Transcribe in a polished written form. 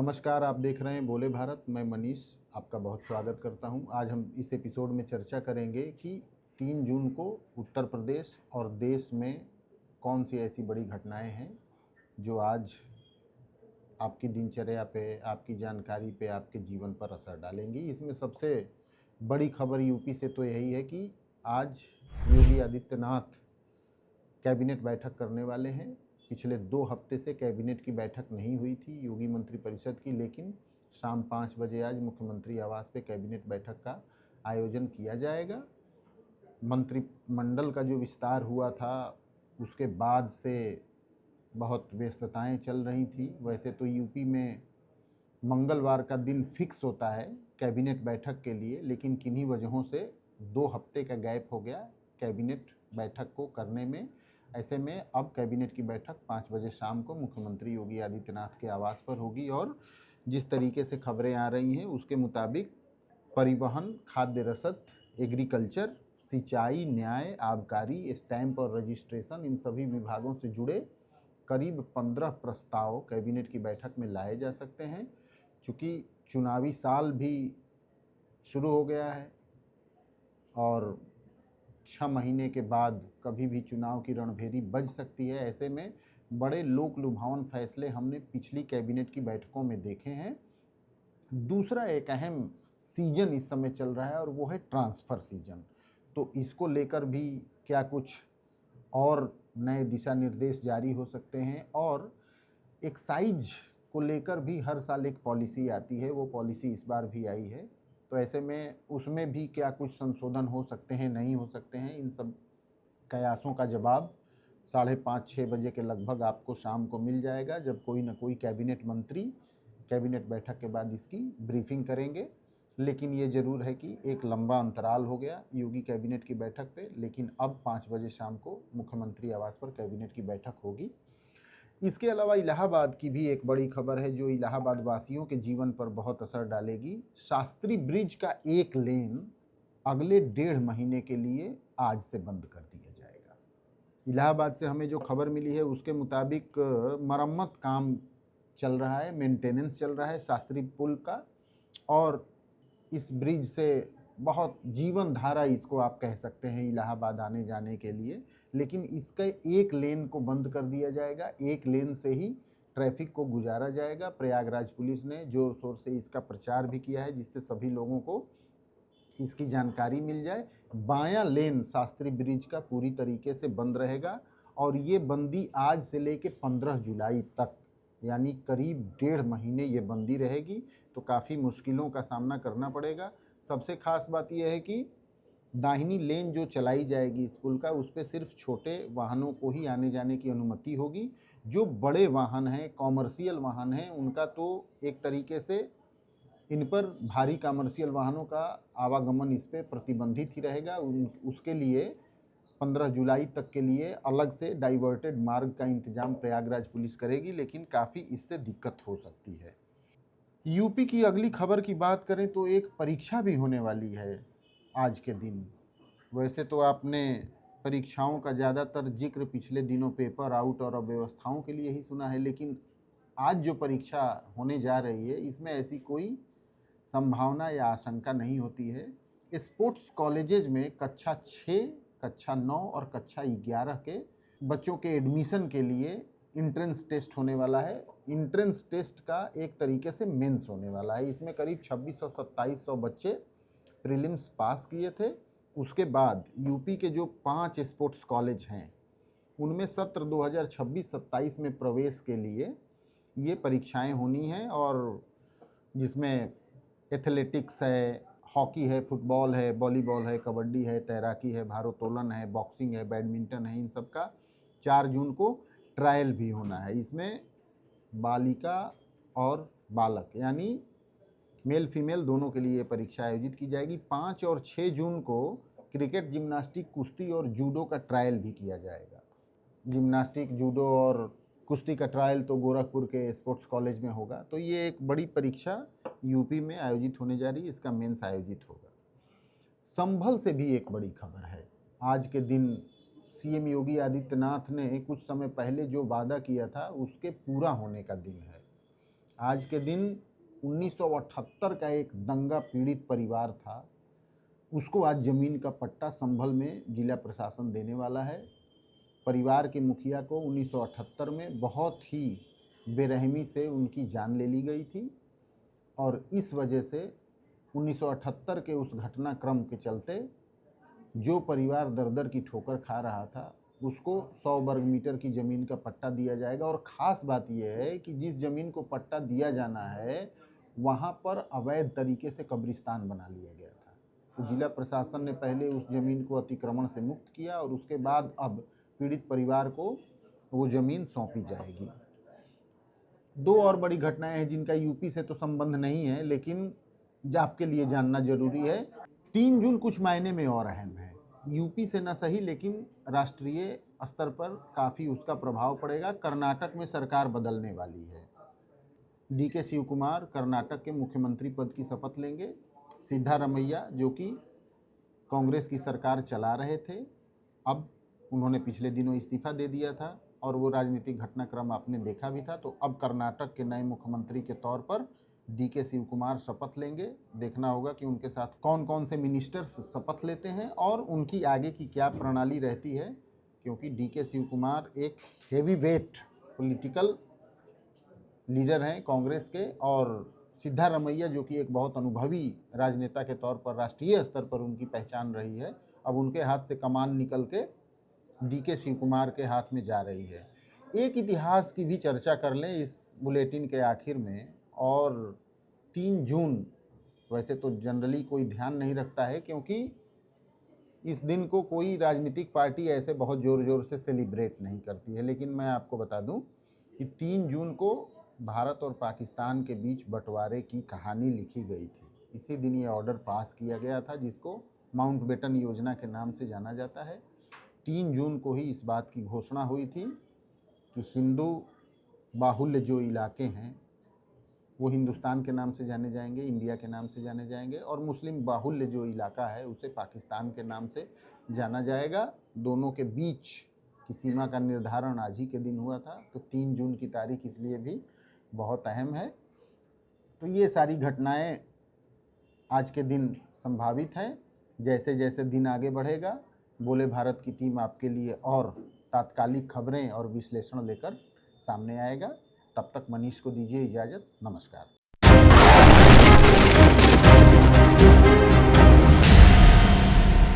नमस्कार, आप देख रहे हैं बोले भारत। मैं मनीष आपका बहुत स्वागत करता हूं। आज हम इस एपिसोड में चर्चा करेंगे कि 3 जून को उत्तर प्रदेश और देश में कौन सी ऐसी बड़ी घटनाएं हैं जो आज आपकी दिनचर्या पे, आपकी जानकारी पे, आपके जीवन पर असर डालेंगी। इसमें सबसे बड़ी खबर यूपी से तो यही है कि आज योगी आदित्यनाथ कैबिनेट बैठक करने वाले हैं। पिछले 2 हफ्ते से कैबिनेट की बैठक नहीं हुई थी योगी मंत्रिपरिषद की, लेकिन शाम 5 बजे आज मुख्यमंत्री आवास पे कैबिनेट बैठक का आयोजन किया जाएगा। मंत्रिमंडल का जो विस्तार हुआ था उसके बाद से बहुत व्यस्तताएं चल रही थी। वैसे तो यूपी में मंगलवार का दिन फिक्स होता है कैबिनेट बैठक के लिए, लेकिन किन्हीं वजहों से 2 हफ्ते का गैप हो गया कैबिनेट बैठक को करने में। ऐसे में अब कैबिनेट की बैठक 5 बजे शाम को मुख्यमंत्री योगी आदित्यनाथ के आवास पर होगी और जिस तरीके से खबरें आ रही हैं उसके मुताबिक परिवहन, खाद्य रसद, एग्रीकल्चर, सिंचाई, न्याय, आबकारी, स्टैंप और रजिस्ट्रेशन, इन सभी विभागों से जुड़े करीब 15 प्रस्ताव कैबिनेट की बैठक में लाए जा सकते हैं। चूँकि चुनावी साल भी शुरू हो गया है और 6 महीने के बाद कभी भी चुनाव की रणभेरी बज सकती है। ऐसे में बड़े लोक लुभावन फैसले हमने पिछली कैबिनेट की बैठकों में देखे हैं। दूसरा एक अहम सीजन इस समय चल रहा है और वो है ट्रांसफ़र सीजन। तो इसको लेकर भी क्या कुछ और नए दिशा निर्देश जारी हो सकते हैं। और एक्साइज को लेकर भी हर साल एक पॉलिसी आती है, वो पॉलिसी इस बार भी आई है। तो ऐसे में उसमें भी क्या कुछ संशोधन हो सकते हैं, नहीं हो सकते हैं, इन सब कयासों का जवाब 5:30-6 बजे के लगभग आपको शाम को मिल जाएगा, जब कोई न कोई कैबिनेट मंत्री कैबिनेट बैठक के बाद इसकी ब्रीफिंग करेंगे। लेकिन ये ज़रूर है कि एक लंबा अंतराल हो गया योगी कैबिनेट की बैठक पे, लेकिन अब 5 बजे शाम को मुख्यमंत्री आवास पर कैबिनेट की बैठक होगी। इसके अलावा इलाहाबाद की भी एक बड़ी खबर है जो इलाहाबाद वासियों के जीवन पर बहुत असर डालेगी। शास्त्री ब्रिज का एक लेन अगले 1.5 महीने के लिए आज से बंद कर दिया जाएगा। इलाहाबाद से हमें जो खबर मिली है उसके मुताबिक मरम्मत काम चल रहा है, मेंटेनेंस चल रहा है शास्त्री पुल का, और इस ब्रिज से बहुत जीवन धारा इसको आप कह सकते हैं इलाहाबाद आने जाने के लिए। लेकिन इसके एक लेन को बंद कर दिया जाएगा, एक लेन से ही ट्रैफिक को गुजारा जाएगा। प्रयागराज पुलिस ने जोर शोर से इसका प्रचार भी किया है जिससे सभी लोगों को इसकी जानकारी मिल जाए। बायां लेन शास्त्री ब्रिज का पूरी तरीके से बंद रहेगा और ये बंदी आज से लेके 15 जुलाई तक, यानी करीब 1.5 महीने ये बंदी रहेगी। तो काफ़ी मुश्किलों का सामना करना पड़ेगा। सबसे खास बात यह है कि दाहिनी लेन जो चलाई जाएगी इस पुल का, उस पर सिर्फ छोटे वाहनों को ही आने जाने की अनुमति होगी। जो बड़े वाहन हैं, कॉमर्शियल वाहन हैं, उनका तो एक तरीके से इन पर भारी कॉमर्शियल वाहनों का आवागमन इस पर प्रतिबंधित ही रहेगा। उसके लिए 15 जुलाई तक के लिए अलग से डाइवर्टेड मार्ग का इंतजाम प्रयागराज पुलिस करेगी, लेकिन काफ़ी इससे दिक्कत हो सकती है। यूपी की अगली खबर की बात करें तो एक परीक्षा भी होने वाली है आज के दिन। वैसे तो आपने परीक्षाओं का ज़्यादातर जिक्र पिछले दिनों पेपर आउट और अव्यवस्थाओं के लिए ही सुना है, लेकिन आज जो परीक्षा होने जा रही है इसमें ऐसी कोई संभावना या आशंका नहीं होती है। स्पोर्ट्स कॉलेजेज में कक्षा 6, कक्षा 9 और कक्षा 11 के बच्चों के एडमिशन के लिए इंट्रेंस टेस्ट होने वाला है। इंट्रेंस टेस्ट का एक तरीके से मेंस होने वाला है। इसमें करीब 2600-2700 बच्चे प्रीलिम्स पास किए थे। उसके बाद यूपी के जो 5 स्पोर्ट्स कॉलेज हैं उनमें सत्र 2026-27 में प्रवेश के लिए ये परीक्षाएं होनी हैं, और जिसमें एथलेटिक्स है, हॉकी है, फुटबॉल है, वॉलीबॉल है, कबड्डी है, तैराकी है, भारोत्तोलन है, बॉक्सिंग है, बैडमिंटन है, इन सब का 4 जून को ट्रायल भी होना है। इसमें बालिका और बालक यानी मेल फीमेल दोनों के लिए परीक्षा आयोजित की जाएगी। 5 और 6 जून को क्रिकेट, जिम्नास्टिक, कुश्ती और जूडो का ट्रायल भी किया जाएगा। जिम्नास्टिक, जूडो और कुश्ती का ट्रायल तो गोरखपुर के स्पोर्ट्स कॉलेज में होगा। तो ये एक बड़ी परीक्षा यूपी में आयोजित होने जा रही है, इसका मेंस आयोजित होगा। संभल से भी एक बड़ी खबर है। आज के दिन सीएम योगी आदित्यनाथ ने कुछ समय पहले जो वादा किया था उसके पूरा होने का दिन है। आज के दिन 1978 का एक दंगा पीड़ित परिवार था, उसको आज ज़मीन का पट्टा संभल में जिला प्रशासन देने वाला है। परिवार के मुखिया को 1978 में बहुत ही बेरहमी से उनकी जान ले ली गई थी और इस वजह से 1978 के उस घटनाक्रम के चलते जो परिवार दर-दर की ठोकर खा रहा था, उसको 100 वर्ग मीटर की ज़मीन का पट्टा दिया जाएगा। और ख़ास बात यह है कि जिस ज़मीन को पट्टा दिया जाना है, वहाँ पर अवैध तरीके से कब्रिस्तान बना लिया गया था। तो जिला प्रशासन ने पहले उस ज़मीन को अतिक्रमण से मुक्त किया और उसके बाद अब पीड़ित परिवार को वो ज़मीन सौंपी जाएगी। दो और बड़ी घटनाएं हैं जिनका यूपी से तो संबंध नहीं है, लेकिन आपके लिए जानना जरूरी है। 3 जून कुछ मायने में और अहम है। यूपी से न सही लेकिन राष्ट्रीय स्तर पर काफ़ी उसका प्रभाव पड़ेगा। कर्नाटक में सरकार बदलने वाली है। डीके शिव कुमार कर्नाटक के मुख्यमंत्री पद की शपथ लेंगे। सिद्धारमैया जो कि कांग्रेस की सरकार चला रहे थे, अब उन्होंने पिछले दिनों इस्तीफा दे दिया था और वो राजनीतिक घटनाक्रम आपने देखा भी था। तो अब कर्नाटक के नए मुख्यमंत्री के तौर पर डीके शिव कुमार शपथ लेंगे। देखना होगा कि उनके साथ कौन कौन से मिनिस्टर्स शपथ लेते हैं और उनकी आगे की क्या प्रणाली रहती है, क्योंकि डीके शिव कुमार एक हेवी वेट पॉलिटिकल लीडर हैं कांग्रेस के और सिद्धारमैया जो कि एक बहुत अनुभवी राजनेता के तौर पर राष्ट्रीय स्तर पर उनकी पहचान रही है, अब उनके हाथ से कमान निकल के डीके शिव कुमार के हाथ में जा रही है। एक इतिहास की भी चर्चा कर लें इस बुलेटिन के आखिर में। और 3 जून वैसे तो जनरली कोई ध्यान नहीं रखता है, क्योंकि इस दिन को कोई राजनीतिक पार्टी ऐसे बहुत ज़ोर ज़ोर से सेलिब्रेट नहीं करती है, लेकिन मैं आपको बता दूं कि 3 जून को भारत और पाकिस्तान के बीच बंटवारे की कहानी लिखी गई थी। इसी दिन ये ऑर्डर पास किया गया था जिसको माउंटबेटन योजना के नाम से जाना जाता है। 3 जून को ही इस बात की घोषणा हुई थी कि हिंदू बाहुल्य जो इलाके हैं वो हिंदुस्तान के नाम से जाने जाएंगे, इंडिया के नाम से जाने जाएंगे, और मुस्लिम बाहुल्य जो इलाका है उसे पाकिस्तान के नाम से जाना जाएगा। दोनों के बीच की सीमा का निर्धारण आज ही के दिन हुआ था। तो 3 जून की तारीख इसलिए भी बहुत अहम है। तो ये सारी घटनाएं आज के दिन संभावित हैं। जैसे जैसे दिन आगे बढ़ेगा, बोले भारत की टीम आपके लिए और तात्कालिक खबरें और विश्लेषण लेकर सामने आएगा। तब तक मनीष को दीजिए इजाज़त। नमस्कार।